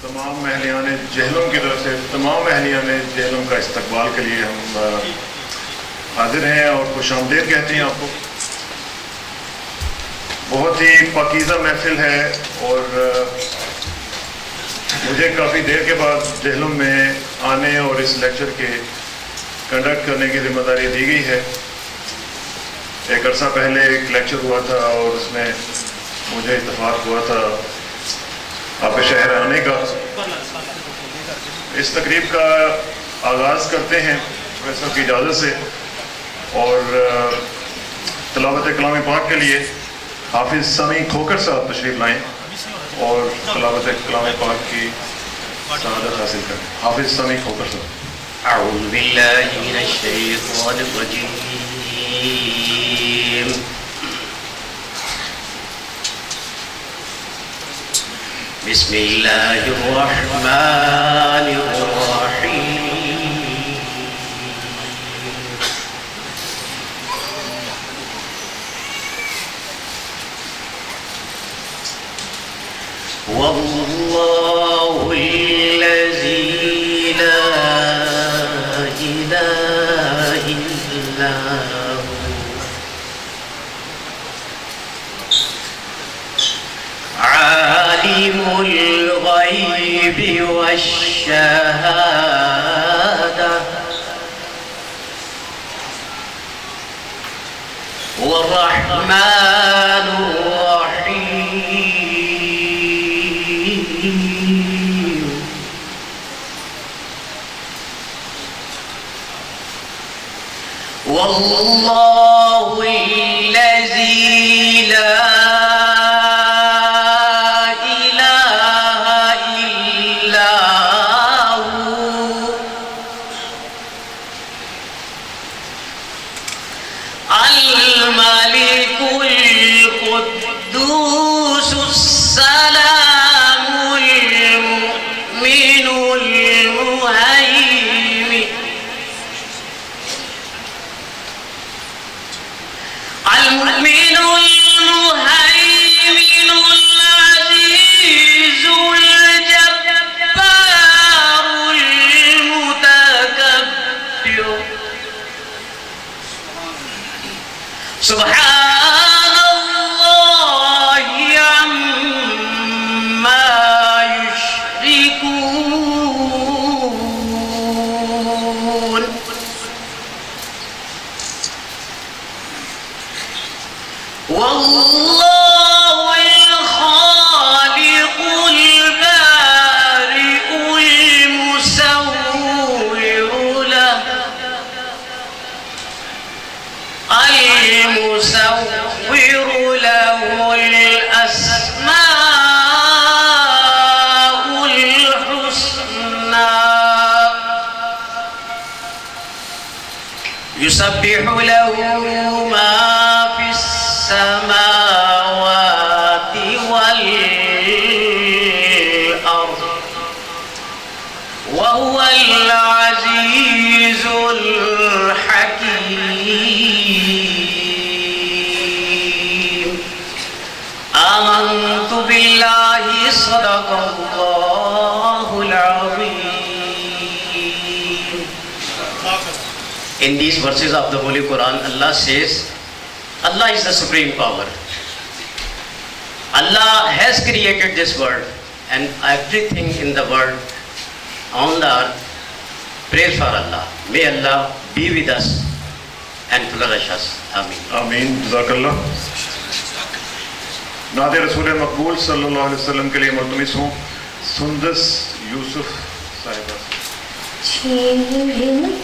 تمام اہلیان جہلم کی طرف سے تمام اہلیان جہلم کا استقبال کے لیے ہم حاضر ہیں اور خوش آمدید کہتے ہیں آپ کو. بہت ہی پاکیزہ محفل ہے اور مجھے کافی دیر کے بعد جہلم میں آنے اور اس لیکچر کے کنڈکٹ کرنے کی ذمہ داری دی گئی ہے. ایک عرصہ پہلے ایک لیکچر ہوا تھا اور اس میں مجھے اتفاق ہوا تھا آپ شہر آنے کا. اس تقریب کا آغاز کرتے ہیں پروفیسر کی اجازت سے اور تلاوت کلام پاک کے لیے حافظ سمیع کھوکر صاحب تشریف لائیں اور تلاوت کلام پاک کی سعادت حاصل کریں. حافظ سمیع کھوکر صاحب. اعوذ باللہ من الشیطان الرجیم. بسم اللہ الرحمن الرحیم. واللہ الذی لا الہ الا هو عالم الغیب والشہادہ والرحمن الرحیم. واللہ الذی لا الملك القدوس السلام المؤمن المهيمن العزيز الجبار المتكبر. سبحان اللہ عما یشرکون. واللہ الخالق البارئ المصور له المصور له الأسماء الحسنى يسبح له ما في السماوات والأرض وهو العزيز الحكيم. آمنت بالله صدق الله العظيم. In these verses of the Holy Quran, Allah says, Allah is the supreme power. Allah has created this world and everything in the world on the earth. Praise for Allah. May Allah be with us and flourish us. Ameen. آمین. جزاک اللہ. نعت رسول مقبول صلی اللہ علیہ وسلم کے لیے ملتمس ہوں سندس یوسف صاحبہ. چھین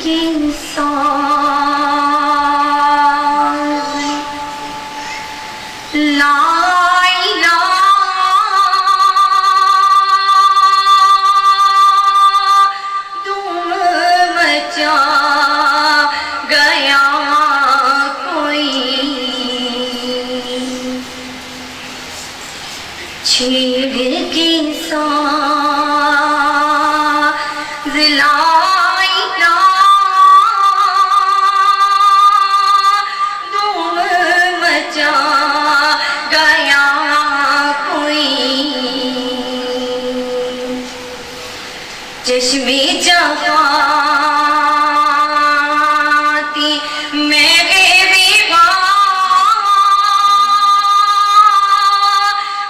کی ساز لا الہ دھوم مچا گیا کوئی. چھین کی ساز لا بھی جفاتی میں بھی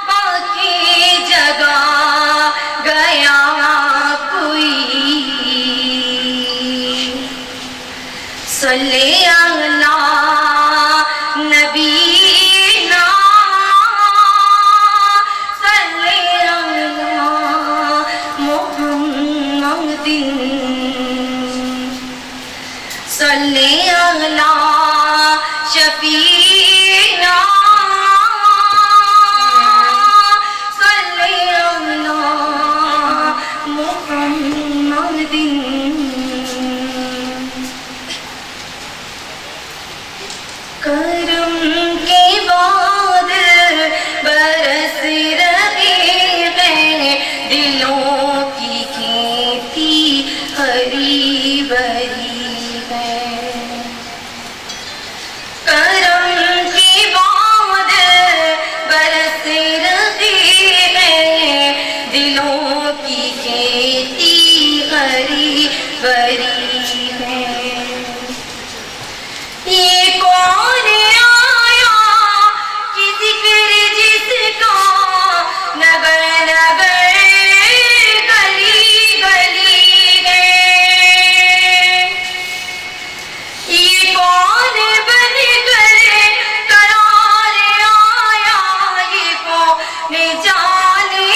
باقی جگہ گیا کوئی صلی اللہ نبینا صلی اللہ محمد صلی اللہ شفیعنا صلی اللہ محمد کرم کے بعد برس رہے ہیں دلوں کی کھیتی ہری بھری ہے کرم کے بعد برس رہے ہیں دلوں کی کھیتی ہری بھری ہے یہ کون آیا کہ ذکر جس کا نگر نگر گلی گلی ہے یہ کون بن کر قرار آیا یہ کون جانے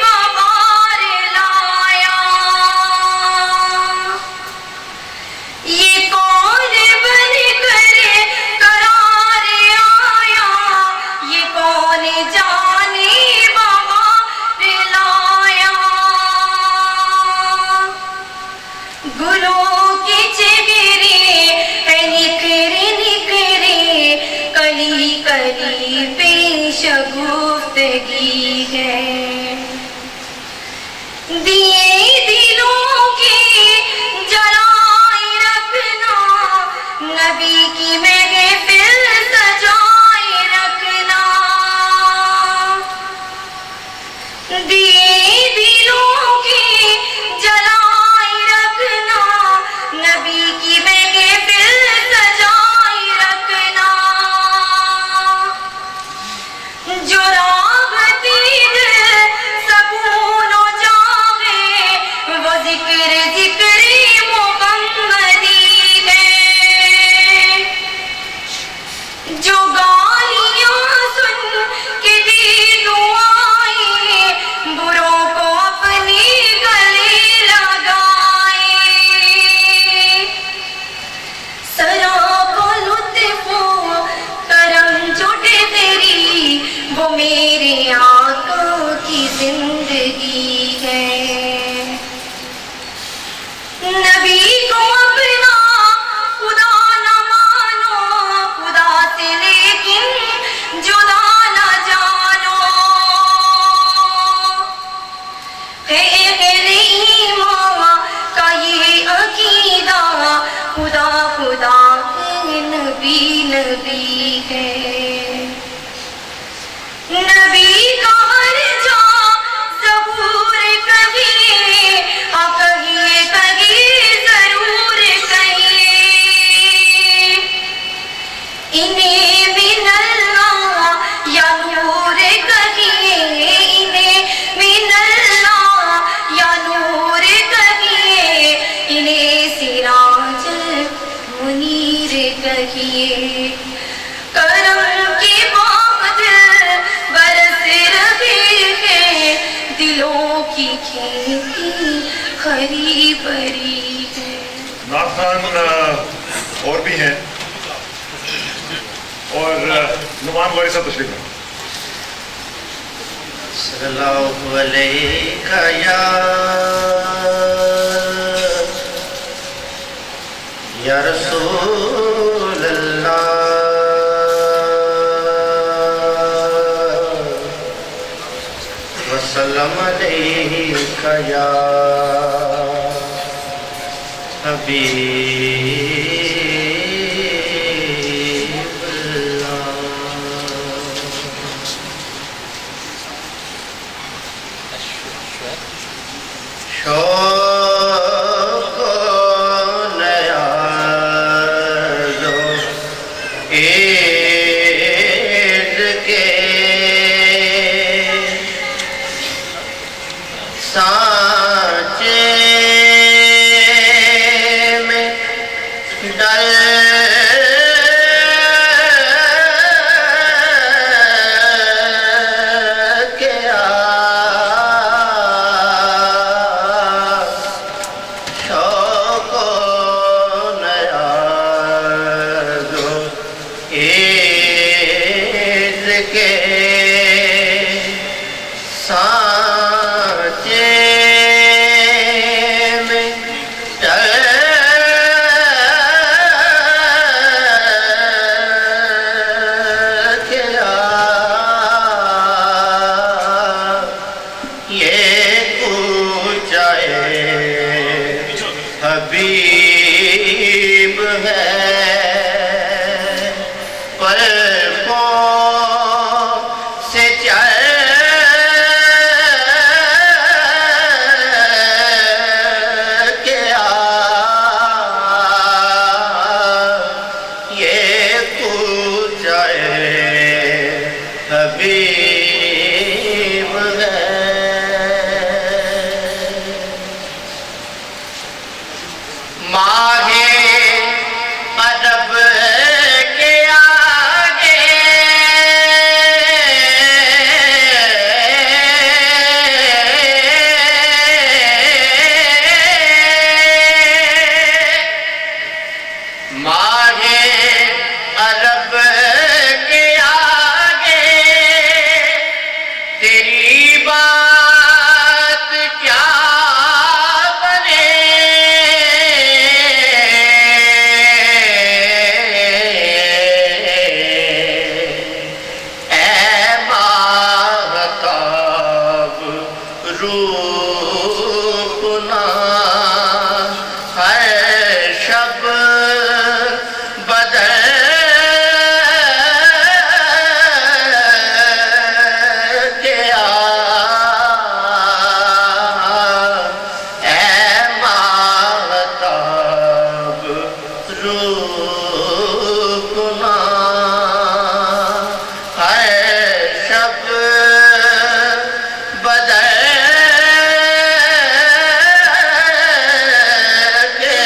بہار لایا یہ کون بن کر قرار آیا یہ کون جانے بہار لایا گلوں کے چہرے ہے نکھرے نکھرے کلی کلی پیش گفتگی ہے دیے دلوں کے جلائے رکھنا نبی کی محفل سجائے رکھنا دیے دلوں کے جلائے رکھنا نبی کی محفل سجائے رکھنا جو راغتی دل سکون و جاغے وہ ذکر ذکر محمدی ہے جو گالیاں سن کے دی دعائیں بروں کو اپنے گلے لگائے سراپا لطف و کرم جھوٹے تیری وہ میرے آقا کی زندگی ہے نبی کو اپنا خدا نہ مانو خدا سے لیکن جدا نہ جانو ہے اہل ایمان کا یہ عقیدہ خدا خدا ہے نبی نبی ہے نبی کا ہر جا ضبور کہیے ہاں کہیے کہیے ضرور کہیے انہیں من اللہ یا نور کہیے انہیں من اللہ یا نور کہیے انہیں سراج منیر کہیے کرم کے بعد برس رہے ہیں دلوں کی کھیتی ہری بھری ہے نعت خوان اور بھی ہیں اور نعمان غوری صاحب تشریف لائیں صلی اللہ علیہ یا رسول اللہ وسلم علیہ یا حبیب اللہ شور نصیب ہے ماہ عرب کے آگے ماہ عرب کے آگے تیری بات کیا بنے اے ماہتاب روپنا ہے شب بدر کے اے ماہتاب روپنا ہے شب بدر کے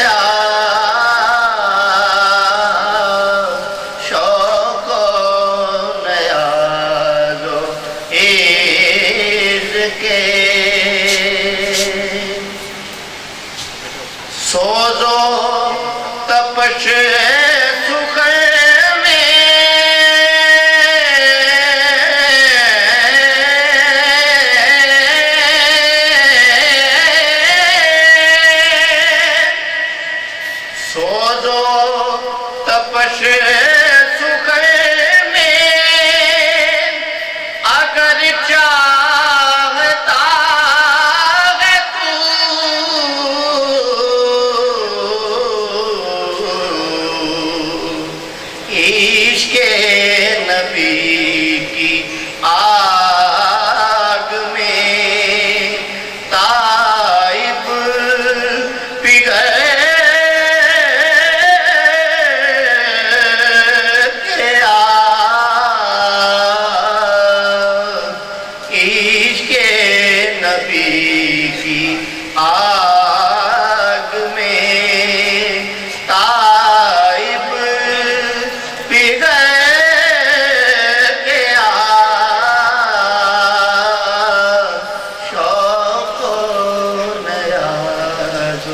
شوق و نیاز و عز کے سوز و تپش سخن سوز و تپش سخن میں اگر چاہتا ہے تو عشق نبی کی آگ میں تائب پگھل کے عشق نبی کی آگ میں تائب پگھل کے شوق و نیاز و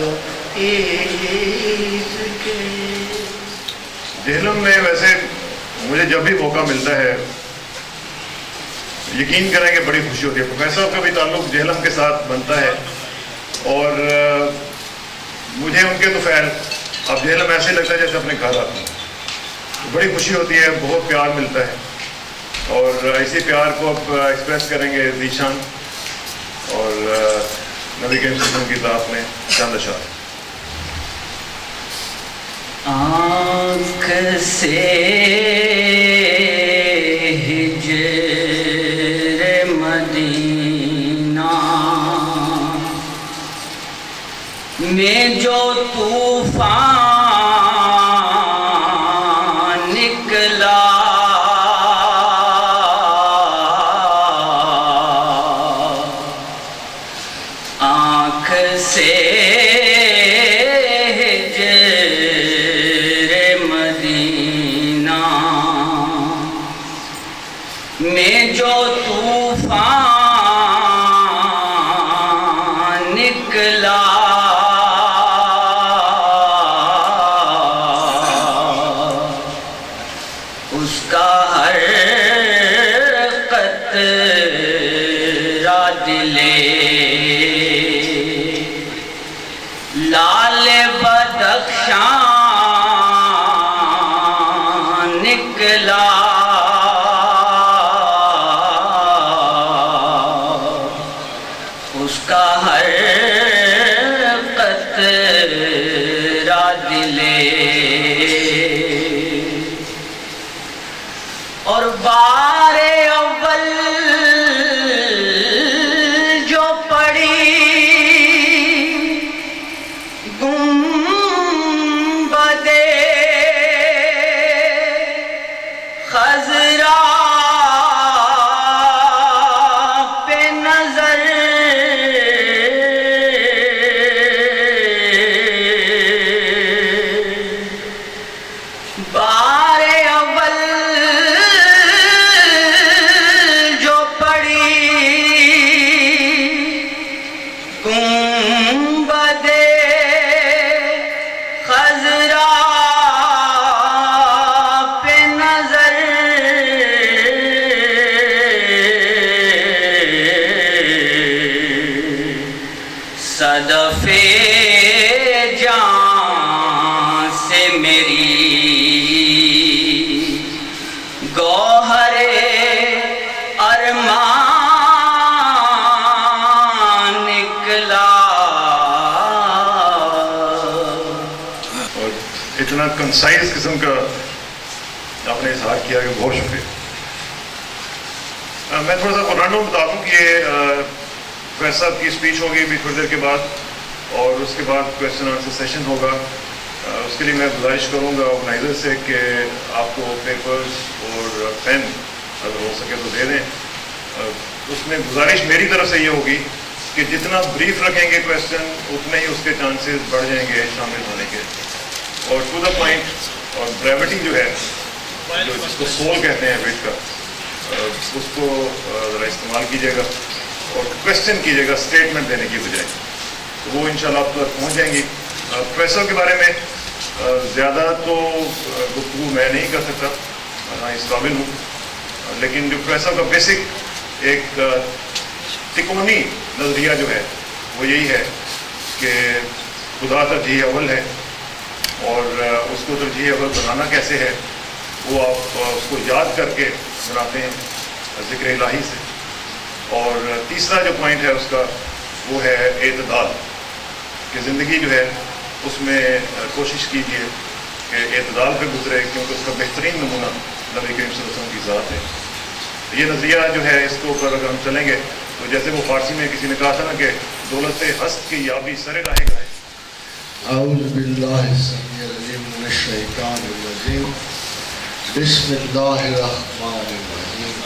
عز کے جہلم میں ویسے مجھے جب بھی موقع ملتا ہے یقین کریں کہ بڑی خوشی ہوتی ہے. پروفیسر صاحب کا بھی تعلق جہلم کے ساتھ بنتا ہے اور مجھے ان کے تو خیر اب جہلم ایسے لگتا ہے جیسے اپنے گھر آتا ہوں. بڑی خوشی ہوتی ہے, بہت پیار ملتا ہے اور اسی پیار کو اب ایکسپریس کریں گے ذیشان اور نبی کریم صلی اللہ علیہ وسلم کی ذات میں چند اشعار. آنکھ سے ہجر مدینہ میں جو طوفان نکلا آنکھ سے میں جو طوفان نکلا اس کا ہر قطرہ دلے لال بدخشاں نکلا اس کا ہر قطرہ دلے اور بار اول جو پڑی گنبد خضرا صدف جان سے میری گوہر ارمان نکلا. اور اتنا کنسائز قسم کا آپ نے اظہار کیا کہ بہت شکریہ. میں تھوڑا سا قرآن بتا دوں کہ یہ فیض صاحب کی اسپیچ ہوگی بھی تھوڑی دیر کے بعد، اور اس کے بعد کویشچن آنسر سیشن ہوگا. اس کے لیے میں گزارش کروں گا آرگنائزر سے کہ آپ کو پیپرز اور پین اگر ہو سکے تو دے دیں. اس میں گزارش میری طرف سے یہ ہوگی کہ جتنا بریف رکھیں گے کویشچن اتنے ہی اس کے چانسز بڑھ جائیں گے شامل ہونے کے، اور ٹو دا پوائنٹ. اور بریوٹی جو ہے، جو جس کو سول کہتے ہیں ویٹ کا، اس کو ذرا استعمال کیجیے گا اور کویشچن کیجیے گا اسٹیٹمنٹ دینے کی بجائے. وہ انشاءاللہ آپ تک پہنچ جائیں گی. پریسوں کے بارے میں زیادہ تو گفتگو میں نہیں کر سکتا، نہ اس قابل ہوں، لیکن جو پریسوں کا بیسک ایک تکونی نظریہ جو ہے وہ یہی ہے کہ خدا ترجیح اول ہے، اور اس کو ترجیح اول بنانا کیسے ہے وہ آپ اس کو یاد کر کے بناتے ہیں ذکر الہی سے. اور تیسرا جو پوائنٹ ہے اس کا وہ ہے اعتدال، کہ زندگی جو ہے اس میں کوشش کیجیے کہ اعتدال پہ گزرے، کیونکہ اس کا بہترین نمونہ نبی کریم صلی اللہ علیہ وسلم کی ذات ہے. یہ نظریہ جو ہے اس کے اوپر اگر ہم چلیں گے تو جیسے وہ فارسی میں کسی نے کہا تھا نا کہ دولت ہست کی یابی سرے راہ گاہ. اعوذ باللہ السمیع العلیم من الشیطان الرجیم. بسم اللہ الرحمن الرحیم.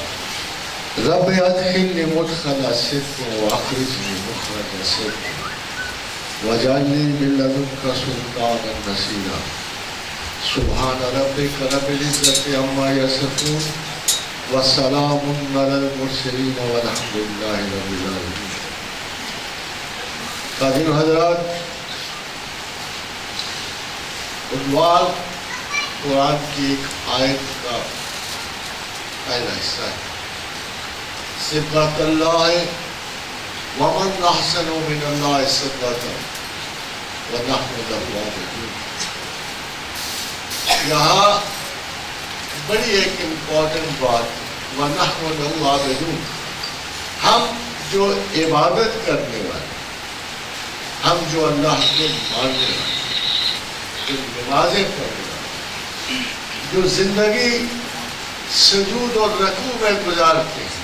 رب ادخلنی مدخل صدق واخرجنی مخرج صدق واجعلنی من لدنک سلطانا نصیرا. سبحان ربک رب العزة عما یصفون وسلام علی المرسلین والحمد للہ رب العالمین. قادر حضرات، عنوان قرآن کی ایک آیت کا پہلا حصہ ہے. صبغۃ اللہ ومن احسن من اللہ صبغۃ ونحن لہ عابدون. یہاں بڑی ایک امپورٹنٹ بات، ونحن لہ عابدون، ہم جو عبادت کرنے والے، ہم جو اللہ کو ماننے والے، جو نمازیں پڑھنے والے، جو زندگی سجود اور رکوع میں گزارتے ہیں،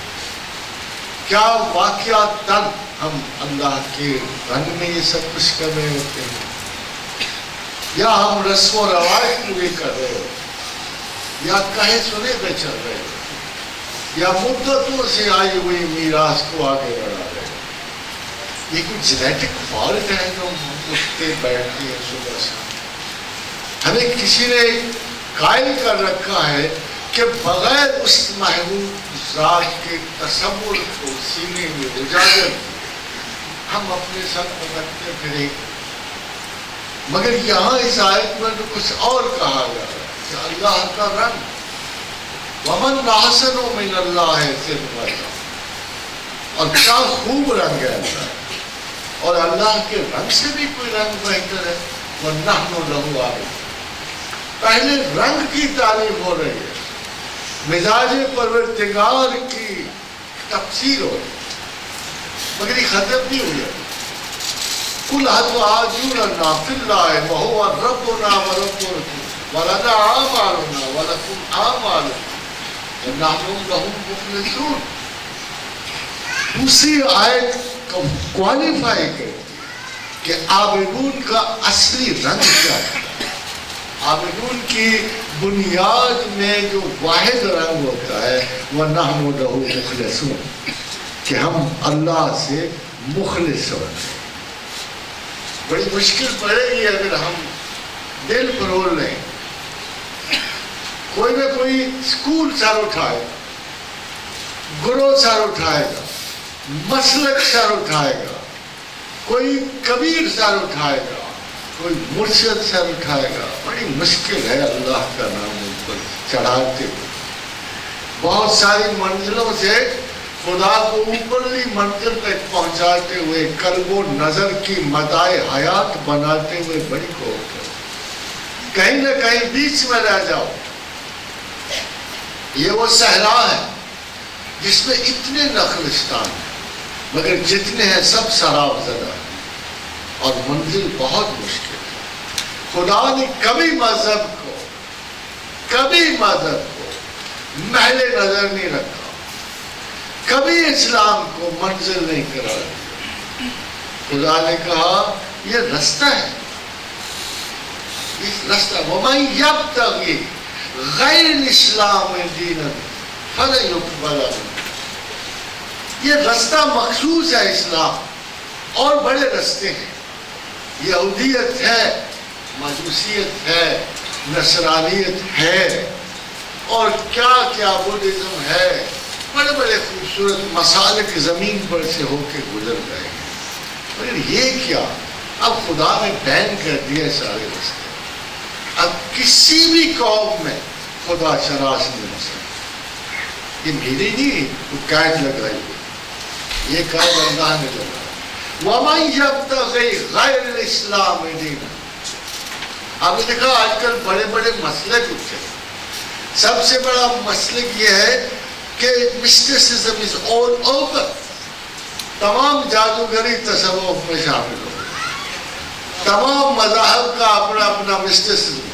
کیا واقعتاً ہم اللہ کے رنگ میں یہ سب کچھ کر رہے ہوتے ہیں، یا ہم رسم و رواج پوری کر رہے ہوتے ہیں، یا کہے سنے پہ چل رہے ہوتے ہیں، یا مدتوں سے آئی ہوئی میراث کو آگے بڑھا رہے ہیں. یہ کوئی جینیٹک فالٹ ہے جو ہم اٹھتے بیٹھتے ہیں صبح سے. ہمیں کسی نے قائل کر رکھا ہے کہ بغیر اس محبوب ذات کے تصور کو سینے میں اجاگر ہم اپنے ساتھ پکڑتے پھریں. مگر یہاں اس آیت میں تو کچھ اور کہا گیا ہے کہ اللہ کا رنگ، ومن احسن من اللہ صبغۃ، اور کیا خوب رنگ ہے اللہ، اور اللہ کے رنگ سے بھی کوئی رنگ بہتر ہے. ونحن لہ عابدون. پہلے رنگ کی تعریف ہو رہی ہے، مزاج پروردگار کی تفسیر ہو رہی ہے، مگر یہ ختم نہیں ہوئی ہے. قل اتحاجوننا فی اللہ وہو ربنا وربکم ولنا اعمالنا ولکم اعمالکم ونحن لہ مخلصون. دوسری آیت کو کوالیفائی کرتی ہے کہ عابدون کا اصلی رنگ کیا ہے. عابدون کی بنیاد میں جو واحد رنگ ہوتا ہے وَنَحْنُ لَهُ مُخْلِصُونَ، کہ ہم اللہ سے مخلص ہوتے ہیں. بڑی مشکل پڑے گی اگر ہم دل پرول لیں. کوئی نہ کوئی اسکول سر اٹھائے گا، گروہ سر اٹھائے گا، مسلک سر اٹھائے گا، کوئی کبیر سر اٹھائے گا، کوئی مرشد سر اٹھائے گا. بڑی مشکل ہے اللہ کا نام ان پر چڑھاتے ہوئے. بہت ساری منزلوں سے خدا کو اوپرلی منزل تک پہنچاتے ہوئے قلب و نظر کی مدائے حیات بناتے ہوئے بڑی کوشش کرو. کہیں نہ کہیں بیچ میں رہ جاؤ. یہ وہ صحرا ہے جس میں اتنے نخلستان ہیں مگر جتنے ہیں سب سراب زدہ ہیں اور منزل بہت مشکل ہے. خدا نے کبھی مذہب کو محل نظر نہیں رکھا, کبھی اسلام کو منزل نہیں قرار دیا. خدا نے کہا یہ رستہ ہے, اس رستہ وَمَن يَبْتَغِ غَيْرِ الْإِسْلَامِ دِينًا فَلَن يُقْبَلَ مِنْهُ. یہ رستہ مخصوص ہے اسلام, اور بڑے رستے ہیں. یہودیت ہے, مجوسیت ہے, نصرانیت ہے, اور کیا کیا بدھزم ہے. بڑے بڑے خوبصورت مسالک زمین پر سے ہو کے گزر گئے ہیں. مگر یہ کیا, اب خدا نے بین کر دیا سارے رستے. اب کسی بھی قوم میں خدا شراس نہیں ہو سکتا. یہ میری نہیں وہ قید لگائی ہوئی, یہ قید اللہ نے لگایا. وَمَن يَبْتَغِ غَيْرَ الْإِسْلَامِ دِينًا. آپ نے دیکھا آج کل بڑے بڑے مسلک اٹھے. سب سے بڑا مسلک یہ ہے کہ مسٹیسزم از آل اوور. تمام جادوگری تصوف میں شامل ہو گئے. تمام مذاہب کا اپنا اپنا مسٹیسزم.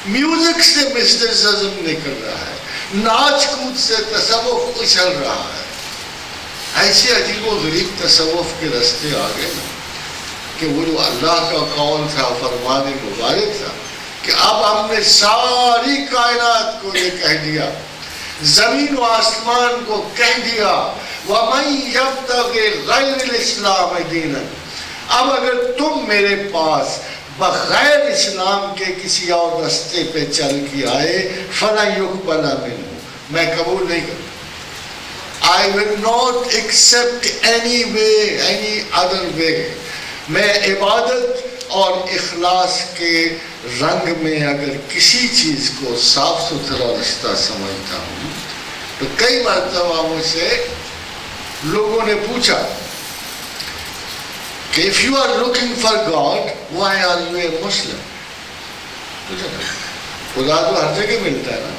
میوزک سے مسٹیسزم نکل رہا ہے, ناچ کود سے تصوف اچھل رہا ہے. ایسے عجیب و غریب تصوف کے رستے آ گئے نا کہ وہ جو اللہ کا قول تھا, فرمان مبارک تھا کہ اب ہم نے ساری کائنات کو یہ کہہ دیا, زمین و آسمان کو کہہ دیا وَمَن يَبْتَغِ غَيْرِ الْإِسْلَامِ دِينًا. اب اگر تم میرے پاس بغیر اسلام کے کسی اور رستے پہ چل کے آئے فَلَن يُقْبَلَ مِنْهُ, میں قبول نہیں کروں. I will not accept any way, any other way. میں عبادت اور اخلاص کے رنگ میں اگر کسی چیز کو صاف ستھرا رشتہ سمجھتا ہوں تو کئی مرتبہ مجھ سے لوگوں نے پوچھا کہ if you are looking for God, why are you a Muslim? پوچھا نا, خدا تو ہر جگہ ملتا ہے نا.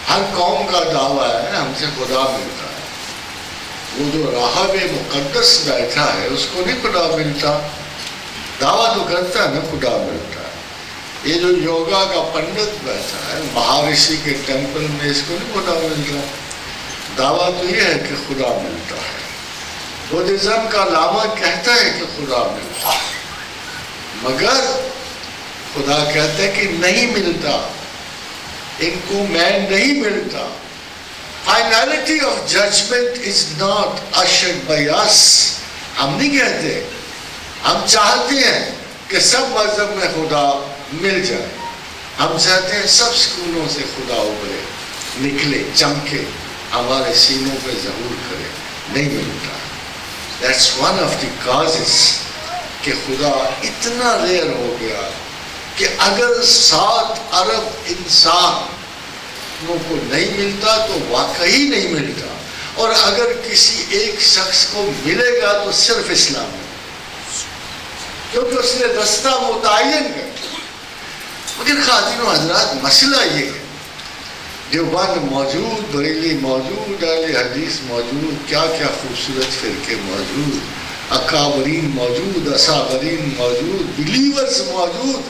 ہر قوم کا دعویٰ ہے ہم سے خدا ملتا ہے. وہ جو راہب مقدس بیٹھا ہے اس کو نہیں خدا ملتا, دعویٰ تو کرتا ہے نا خدا ملتا ہے. یہ جو یوگا کا پنڈت بیٹھا ہے مہارشی کے ٹیمپل میں, اس کو نہیں خدا ملتا, دعویٰ تو یہ ہے کہ خدا ملتا ہے. بدھزم کا لاما کہتا ہے کہ خدا ملتا ہے, مگر خدا کہتا ہے کہ نہیں ملتا, ان کو میں نہیں ملتا. Finality of judgment is not ushered by us. ہم نہیں کہتے, ہم چاہتے ہیں کہ سب مذہب میں خدا مل جائے. ہم چاہتے ہیں سب سکولوں سے خدا ابھرے, نکلے, چمکے, ہمارے سینوں پہ ظہور کرے. نہیں ملتا. That's one of the causes کہ خدا اتنا ریئر ہو گیا کہ اگر 7 ارب انسانوں کو نہیں ملتا تو واقعی نہیں ملتا, اور اگر کسی ایک شخص کو ملے گا تو صرف اسلام ہے, کیونکہ اس نے رستہ متعین کر. مگر خواتین و حضرات, مسئلہ یہ ہے دیوبند موجود, بریلی موجود, اہل حدیث موجود, کیا کیا خوبصورت فرقے موجود, اکابرین موجود, اصابرین موجود, بلیورز موجود,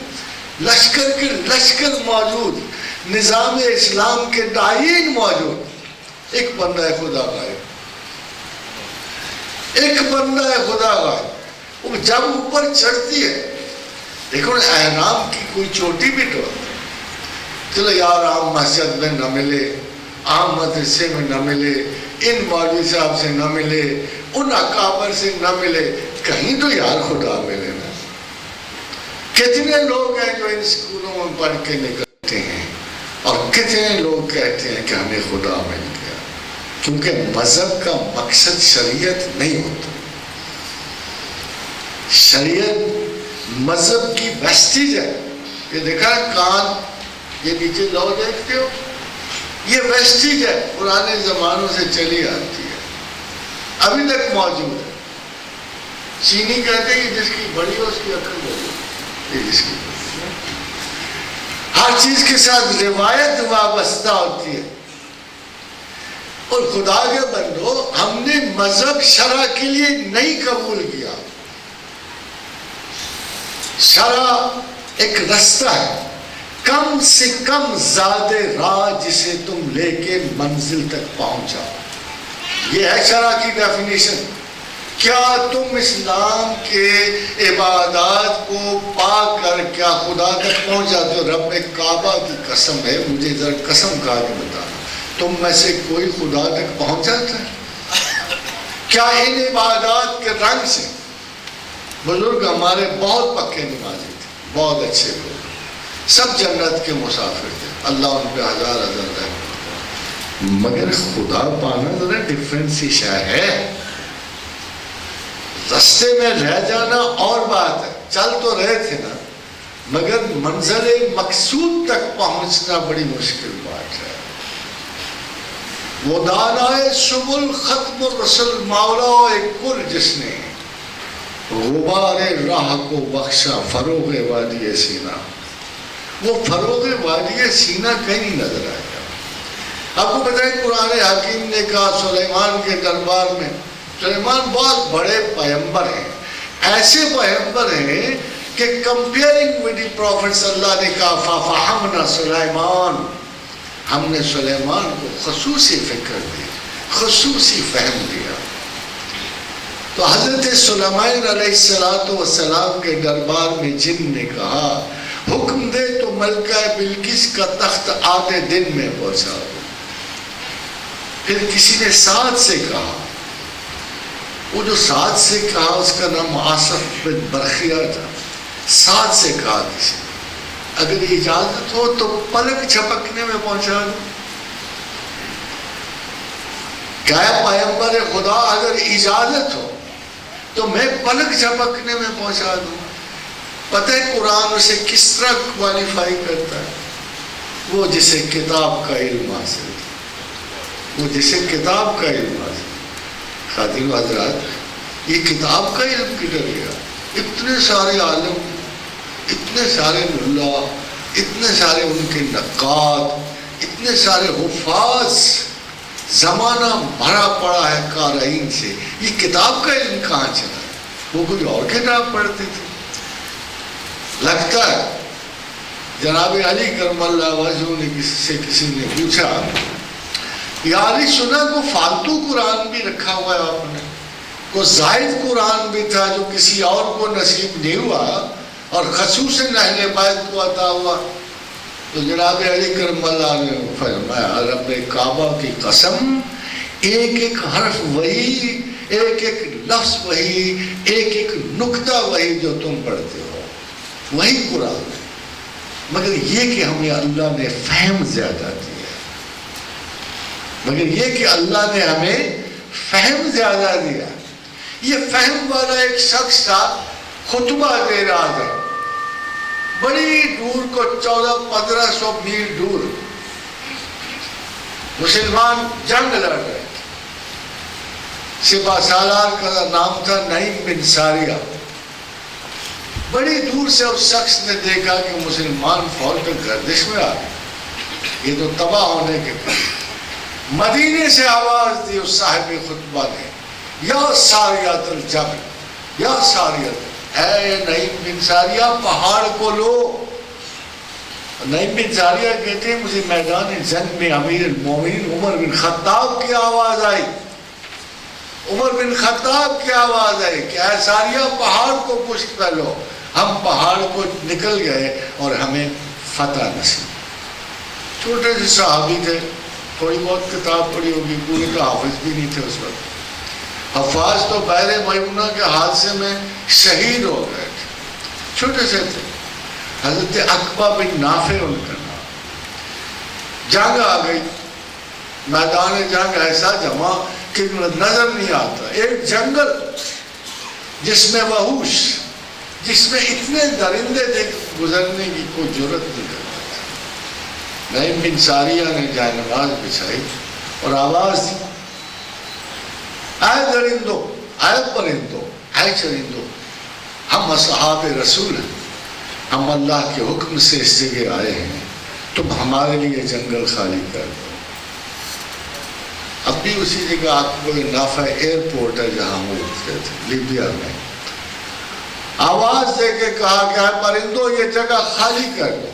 لشکر کے لشکر موجود, نظام اسلام کے داعین موجود. ایک بندہ خدا غائب, ایک بندہ خدا غائب. وہ جب اوپر چڑھتی ہے, دیکھو احرام کی کوئی چوٹی بھی تو, چلو یار عام مسجد میں نہ ملے, عام مدرسے میں نہ ملے, ان مولوی صاحب سے نہ ملے, ان اکابر سے نہ ملے, کہیں تو یار خدا ملے نا. کتنے لوگ ہیں جو ان اسکولوں میں پڑھ کے نکلتے ہیں, اور کتنے لوگ کہتے ہیں کہ ہمیں خدا مل گیا, کیونکہ مذہب کا مقصد شریعت نہیں ہوتا. شریعت مذہب کی ویسٹیج ہے. یہ دیکھا کان, یہ نیچے لو دیکھتے ہو, یہ ویسٹیج ہے, پرانے زمانوں سے چلی آتی ہے. ابھی تک موجود ہے. چینی کہتے ہیں کہ جس کی بڑی ہو اس کی عقل بڑی، یہ جس کی ہر چیز کے ساتھ روایت وابستہ ہوتی ہے. اور خدا کے بندو، ہم نے مذہب شرع کے لیے نہیں قبول کیا. شرع ایک رستہ ہے، کم سے کم زاد راہ جسے تم لے کے منزل تک پہنچاؤ. یہ ہے شرع کی ڈیفینیشن. کیا تم اسلام کے عبادات کو پا کر کیا خدا تک پہنچ جاتے ہو؟ رب کعبہ کی قسم ہے، مجھے ذرا قسم کھا کے بتانا، تم میں سے کوئی خدا تک پہنچ جاتا ہے؟ کیا ان عبادات کے رنگ سے؟ بزرگ ہمارے بہت پکے نمازی تھے، بہت اچھے لوگ، سب جنت کے مسافر تھے، اللہ ان پہ ہزار ہزار رحمت کرے. مگر خدا پانا ذرا ڈفرینٹ سی شے ہے. رستے میں رہ جانا اور بات ہے، چل تو رہے تھے نا، مگر منزل مقصود تک پہنچنا بڑی مشکل بات ہے. وہ دانائے سبل ختم الرسل مولا کل جس نے غبار راہ کو بخشا فروغ وادی سینا. وہ فروغ وادی سینا کہیں نہیں نظر آیا. آپ کو بتائیں قرآن حکیم نے کہا سلیمان کے دربار میں، سلیمان بہت بڑے پیغمبر ہیں، ایسے پیغمبر ہیں کہ کمپیئرنگ ود دی پروفٹس اللہ نے کہا ففہمنا سلیمان، ہم نے سلیمان کو خصوصی فکر دی، خصوصی فہم دیا. تو حضرت سلیمان علیہ السلام کے دربار میں جن نے کہا حکم دے تو ملکہ بلقیس کا تخت آدھے دن میں پہنچا دو. پھر کسی نے ساتھ سے کہا، وہ جو ساتھ سے کہا اس کا نام آصف بن برخیہ تھا. ساتھ سے کہا کسی نے اگر اجازت ہو تو پلک جھپکنے میں پہنچا دو. کیا پیغمبر خدا اگر اجازت ہو تو میں پلک جھپکنے میں پہنچا دوں. پتہ ہے قرآن اسے کس طرح کوالیفائی کرتا ہے؟ وہ جسے کتاب کا علم حاصل ہے، وہ جسے کتاب کا علم حاصل ہے. خادم حضرات، یہ کتاب کا علم کدھر گیا؟ اتنے سارے عالم، اتنے سارے ملا، اتنے سارے ان کے نقاد، اتنے سارے حفاظ، زمانہ بھرا پڑا ہے قارئین سے، یہ کتاب کا علم کہاں چلا؟ وہ کوئی اور کتاب پڑھتے تھے. لگتا ہے جناب علی کرم اللہ وجہہ نے کسی نے پوچھا، یار سنا کو فالتو قرآن بھی رکھا ہوا ہے آپ نے، کو زائد قرآن بھی تھا جو کسی اور کو نصیب نہیں ہوا اور خصوصاً اہل بیت کو عطا ہوا. تو جناب علی کرم اللہ نے فرمایا رب کعبہ کی قسم، ایک ایک حرف وہی، ایک ایک لفظ وہی، ایک ایک نقطہ وہی جو تم پڑھتے ہو وہی قرآن ہے. مگر یہ کہ ہمیں اللہ نے فہم زیادہ دیا، مگر یہ کہ اللہ نے ہمیں فہم زیادہ دیا. یہ فہم والا ایک شخص تھا، خطبہ دے رہا تھا بڑی دور کو 1400-1500 میل دور. مسلمان جنگ لڑ رہے تھے. سپہ سالار کا نام تھا نعیم بن ساریہ. بڑی دور سے اس شخص نے دیکھا کہ مسلمان فوج تو گردش میں آ گئے، یہ تو تباہ ہونے کے بعد مدینے سے آواز دی اس صاحب خطبہ نے، یا ساریۃ الجبل، یا ساریۃ، اے نعیم بن ساریہ پہاڑ کو لو. نعیم بن ساریہ کہتے ہیں مجھے میدان جنگ میں امیر المومنین عمر بن خطاب کی آواز آئی، عمر بن خطاب کی آواز آئی کہ اے ساریہ پہاڑ کو پشت پہ لو. ہم پہاڑ کو نکل گئے اور ہمیں فتح نصیب. چھوٹے سے صحابی تھے، تھوڑی بہت کتاب پڑھی ہوگی، پورے کا حافظ بھی نہیں تھے اس وقت. حفاظ تو بحر میمونہ کے حادثے میں شہید ہو گئے تھے، چھوٹے سے تھے. حضرت عقبہ بن نافع ان کا نام. جنگ آ گئی، میدان جنگ ایسا جمع کہ نظر نہیں آتا. ایک جنگل جس میں وحوش، جس میں اتنے درندے تھے گزرنے کی کوئی جرت نہیں کرتا تھا. نعیم بن ساریہ نے جائے نماز بچھائی اور آواز دی، اے درندوں، اے پرندوں، اے چرندوں، ہم اصحاب رسول ہیں، ہم اللہ کے حکم سے اس جگہ آئے ہیں، تم ہمارے لیے جنگل خالی کر دو۔ اب بھی اسی جگہ آپ کو نافع ایئرپورٹ ہے جہاں وہ اترے تھے، لیبیا میں۔ آواز دے کے کہا کہ اے پرندوں یہ جگہ خالی کر دو۔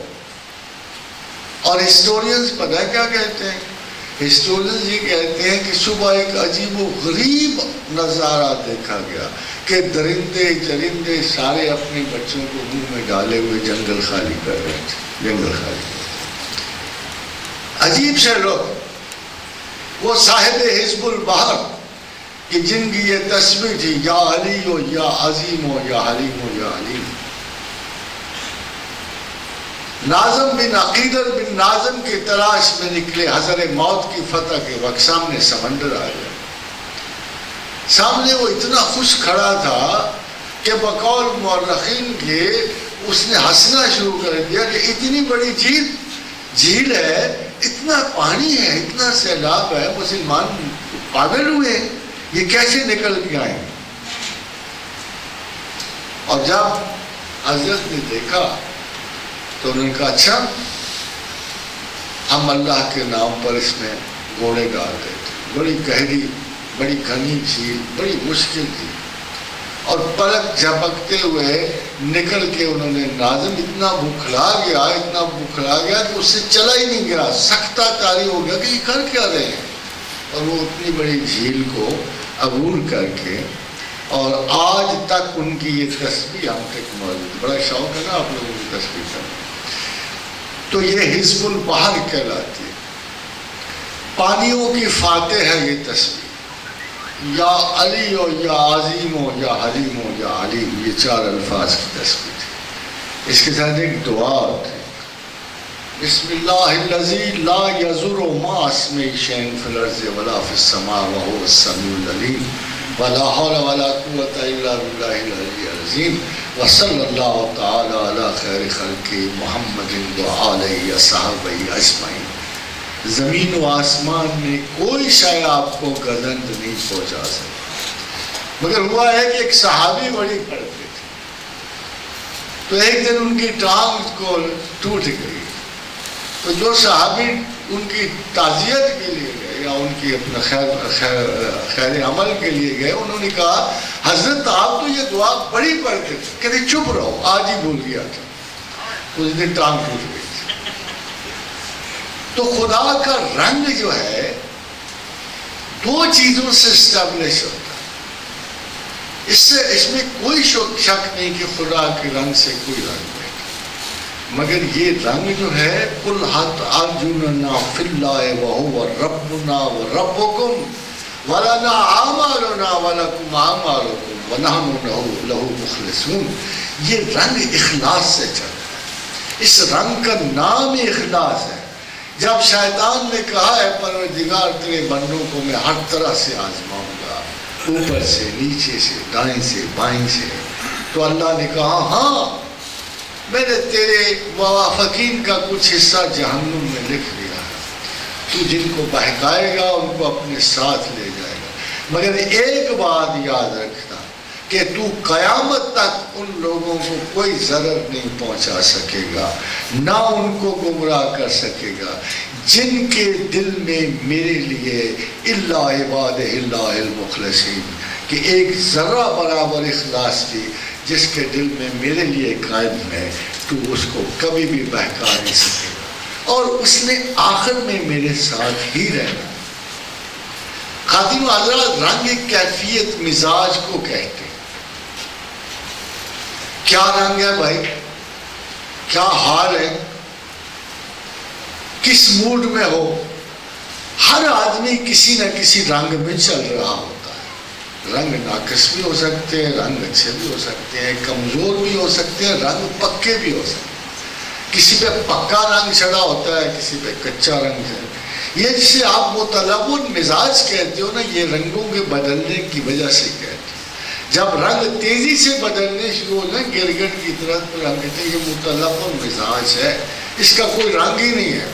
اور ہسٹورینز پتہ ہے کیا کہتے ہیں؟ ہسٹورینز یہ کہتے ہیں کہ صبح ایک عجیب و غریب نظارہ دیکھا گیا کہ درندے چرندے سارے اپنے بچوں کو منہ میں ڈالے ہوئے جنگل خالی کر رہے تھے، جنگل خالی کر رہے تھے۔ عجیب سے لوگ، وہ صاحب حزب البحر کہ جن کی یہ تسبیح تھی، یا علی ہو یا عظیم ہو یا حلیم ہو یا علیم۔ ناظم بن عقیدر بن ناظم کی تلاش میں نکلے، حضر موت کی فتح کے وقت سامنے سمندر آ گیا۔ سامنے وہ اتنا خوش کھڑا تھا کہ بقول مورخین کے اس نے ہنسنا شروع کر دیا کہ اتنی بڑی جھیل ہے، اتنا پانی ہے، اتنا سیلاب ہے، مسلمان پاگل ہوئے ہیں، یہ کیسے نکل کے آئیں؟ اور جب حضرت نے دیکھا تو انہوں نے کہا اچھا ہم اللہ کے نام پر اس میں گھوڑے ڈال دیتے۔ بڑی گہری، بڑی گھنی جھیل، بڑی مشکل تھی، اور پلک جھپکتے ہوئے نکل کے انہوں نے، ناظم اتنا بکھلا گیا کہ اس سے چلا ہی نہیں گیا، سختہ طاری ہو گیا کہ یہ کر کیا رہے ہیں، اور وہ اتنی بڑی جھیل کو عبور کر کے، اور آج تک ان کی یہ تسبیح ہم تک موجود۔ بڑا شوق ہے نا آپ لوگوں کی تسبیح کرنے، تو یہ حزب البحر کہلاتی ہے، پانیوں کی فاتح ہے یہ تسبیح۔ یا علی ہو یا عظیم ہو یا حلیم ہو یا علیم، یہ 4 الفاظ کی تسبیح تھی۔ اس کے ساتھ ایک دعا تھی، بسم اللہ الذی لا یضر مع اسمہ شیء فی الارض ولا فی السماء وهو السمیع العلیم ولا حول ولا قوة الا باللہ العلی العظیم وصلی اللہ تعالی علی خیر خلقہ محمد وآلہ وصحبہ اجمعین۔ زمین و آسمان میں کوئی شے آپ کو گزند نہیں پہنچا سکتا، مگر ہوا ہے کہ ایک صحابی بڑی پڑھتے تھے، تو ایک دن ان کی ٹانگ کو ٹوٹ گئی، تو جو صحابی ان کی تعزیت کے لیے گئے یا ان کی اپنا خیر عمل کے لیے گئے، انہوں نے کہا حضرت آپ تو یہ دعا بڑی پڑھتے تھے، کہتے چپ رہو آج ہی بھول گیا تھا، اس دن ٹانگ ٹوٹ گئی۔ تو خدا کا رنگ جو ہے 2 چیزوں سے اسٹیبلش ہوتا ہے، اس میں کوئی شک نہیں کہ خدا کے رنگ سے کوئی رنگ نہیں، مگر یہ رنگ جو ہے قُلْ هَلْ أَرْجُلُنَا فِي اللَّهِ وَهُوَ رَبُّنَا وَرَبُّكُمْ وَلَنَا أَعْمَالُنَا وَلَكُمْ أَعْمَالُكُمْ وَنَحْنُ لَهُ مُخْلِصُونَ۔ یہ رنگ اخلاص سے چلتا ہے، اس رنگ کا نام ہی اخلاص ہے۔ جب شیطان نے کہا ہے پروردگار تیرے بندوں کو میں ہر طرح سے آزماؤں گا، اوپر سے نیچے سے دائیں سے بائیں سے، تو اللہ نے کہا ہاں میں نے تیرے موافقین کا کچھ حصہ جہنم میں لکھ دیا ہے، تو جن کو بہکائے گا ان کو اپنے ساتھ لے جائے گا، مگر ایک بات یاد رکھنا کہ تو قیامت تک ان لوگوں کو کوئی ضرر نہیں پہنچا سکے گا، نہ ان کو گمراہ کر سکے گا جن کے دل میں میرے لیے الا عبادہ اللہ المخلصین، کہ ایک ذرہ برابر اخلاص بھی جس کے دل میں میرے لیے قائم ہے، تو اس کو کبھی بھی بہکا نہیں سکے گا، اور اس نے آخر میں میرے ساتھ ہی رہنا۔ خواتین و حضرات، رنگ ایک کیفیت مزاج کو کہتے ہیں۔ کیا رنگ ہے بھائی، کیا حال ہے، کس موڈ میں ہو؟ ہر آدمی کسی نہ کسی رنگ میں چل رہا ہوتا ہے۔ رنگ ناقص بھی ہو سکتے ہیں، رنگ اچھے بھی ہو سکتے ہیں، کمزور بھی ہو سکتے ہیں، رنگ پکے بھی ہو سکتے ہیں۔ کسی پہ پکا رنگ چڑھا ہوتا ہے، کسی پہ کچا رنگ ہے۔ یہ جسے آپ متلون مزاج کہتے ہو نا، یہ رنگوں کے بدلنے کی وجہ سے کہتے ہیں۔ جب رنگ تیزی سے بدلنے شروع ہو جائیں گرگٹ کی طرح، تو ہم کہتے ہیں یہ متلون مزاج ہے، اس کا کوئی رنگ ہی نہیں ہے،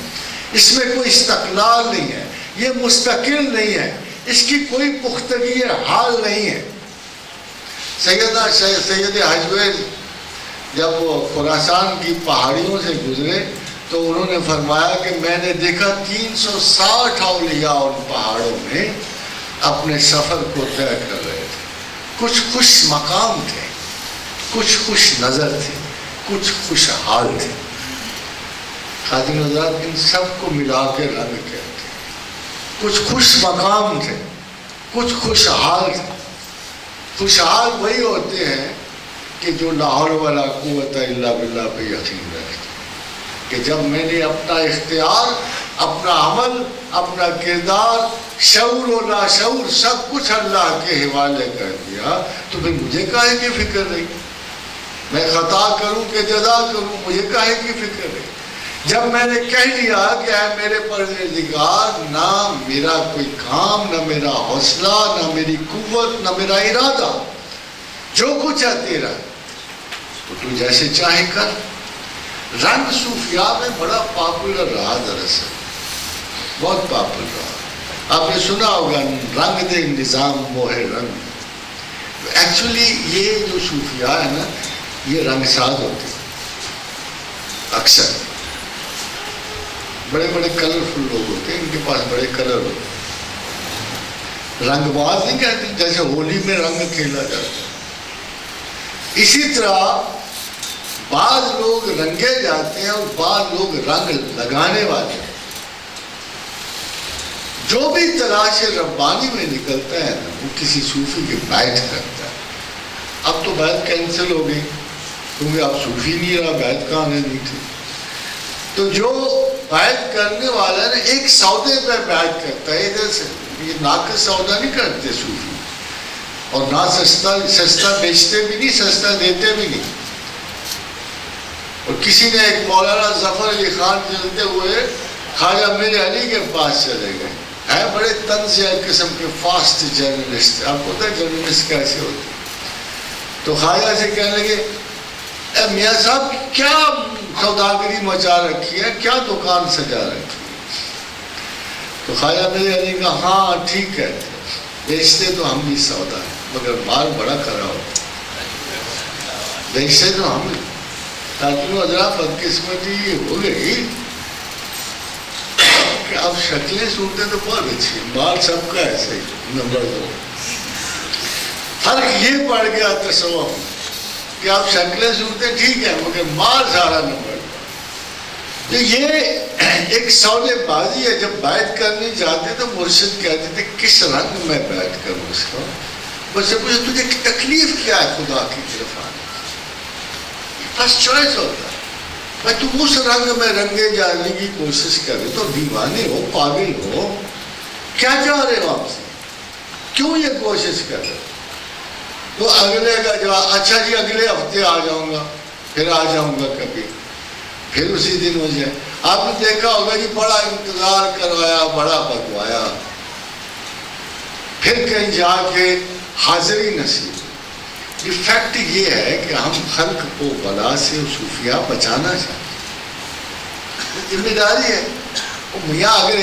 اس میں کوئی استقلال نہیں ہے، یہ مستقل نہیں ہے، اس کی کوئی پختگی حال نہیں ہے. سید حجویز جب وہ خراسان کی پہاڑیوں سے گزرے تو انہوں نے فرمایا کہ میں نے دیکھا 360 اولیاء ان پہاڑوں میں اپنے سفر کو طے کر رہے تھے. کچھ خوش مقام تھے, کچھ خوش نظر تھے, کچھ خوش حال تھے. خادم حضرات ان سب کو ملا کے رنگ کہتے ہیں. کچھ خوش مقام تھے, کچھ خوش حال تھے. خوشحال وہی ہوتے ہیں کہ جو لا حول ولا قوت الا باللہ پہ یقین رکھتے ہیں کہ جب میں نے اپنا اختیار, اپنا عمل, اپنا کردار, شعور و لاشعور سب کچھ اللہ کے حوالے کر دیا تو پھر مجھے کاہے کی فکر نہیں. میں خطا کروں کہ جزا کروں, مجھے کاہے کی فکر نہیں. جب میں نے کہہ دیا کہ اے میرے پروردگار, نہ میرا کوئی کام, نہ میرا حوصلہ, نہ میری قوت, نہ میرا ارادہ, جو کچھ ہے تیرا, تو جیسے چاہے کر. رنگ صوفیاء میں بڑا پاپولر رہا, دراصل بہت پاپولر رہا. آپ نے سنا ہوگا رنگ دے نظام موہ رنگ. ایکچولی یہ جو صوفیاء ہے نا, یہ رنگ ساز ہوتے ہیں. اکثر بڑے بڑے کلرفل لوگ ہوتے ہیں, ان کے پاس بڑے کلر ہوتے ہیں. رنگ باز نہیں کہتے, جیسے ہولی میں رنگ کھیلا جاتا ہے. اسی طرح بعض لوگ رنگے جاتے ہیں اور بعض لوگ رنگ لگانے والے ہیں. جو بھی تلاش ربانی میں نکلتا ہے نا, وہ کسی صوفی کے بیعت کرتا ہے. اب تو بیعت کینسل ہو گئی کیونکہ اب صوفی نہیں رہا, بیعت کہاں نہیں تھی. تو جو بیعت کرنے والا ہے نا, ایک سودے پہ بیعت کرتا ہے. ادھر سے یہ ناقص سودا نہیں کرتے صوفی, اور نہ سستا بیچتے بھی نہیں, سستا دیتے بھی نہیں. اور کسی نے ایک مولانا ظفر علی خان چلتے ہوئے خواجہ میر علی کے پاس چلے گئے. ہے بڑے طنز قسم کے فاسٹ جرنلسٹ. آپ کو پتہ ہے جرنلسٹ کیسے ہوتے ہیں. تو خواجہ سے کہنے لگے, اے میاں صاحب کیا سوداگری مچا رکھی ہے, کیا دکان سجا رکھی ہے. تو خواجہ میر علی کہا, ہاں ٹھیک ہے, بیچتے تو ہم بھی سودا ہے مگر مال بڑا کرا ہوتا. بیچتے تو ہم حضرات بدقسمتی یہ ہو گئی کہ اب شکلیں صورتیں تو بہت اچھی ہیں, مال سب کا ایسے ہی. نمبر 2 فرق یہ پڑ گیا تصوف کہ اب شکلیں صورتیں ٹھیک ہیں مگر مال سارا نمبر 2. تو یہ ایک سودے بازی ہے. جب بیعت کرنی چاہتے تو مرشد کہتے تھے کس رنگ میں بیعت کروں اس کو. بس پوچھے تجھے تکلیف کیا ہے خدا کی طرف آنے, بس چوائس ہوتا ہے. بھائی تم اس رنگ میں رنگے جانے کی کوشش کرے تو دیوانے ہو, پاگل ہو, کیا چاہ رہے ہو آپ سے, کیوں یہ کوشش کر رہے. تو اگلے کا جواب, اچھا جی اگلے ہفتے آ جاؤں گا, پھر آ جاؤں گا کبھی, پھر اسی دن ہو جائے. آپ نے دیکھا ہوگا کہ بڑا انتظار کروایا, بڑا بگوایا, پھر کہیں جا کے حاضری نصیب. فیکٹ یہ ہے کہ ہم خلق کو بلا سے صوفیاء بچانا چاہتے ہیں, ذمہ داری ہے. میاں اگر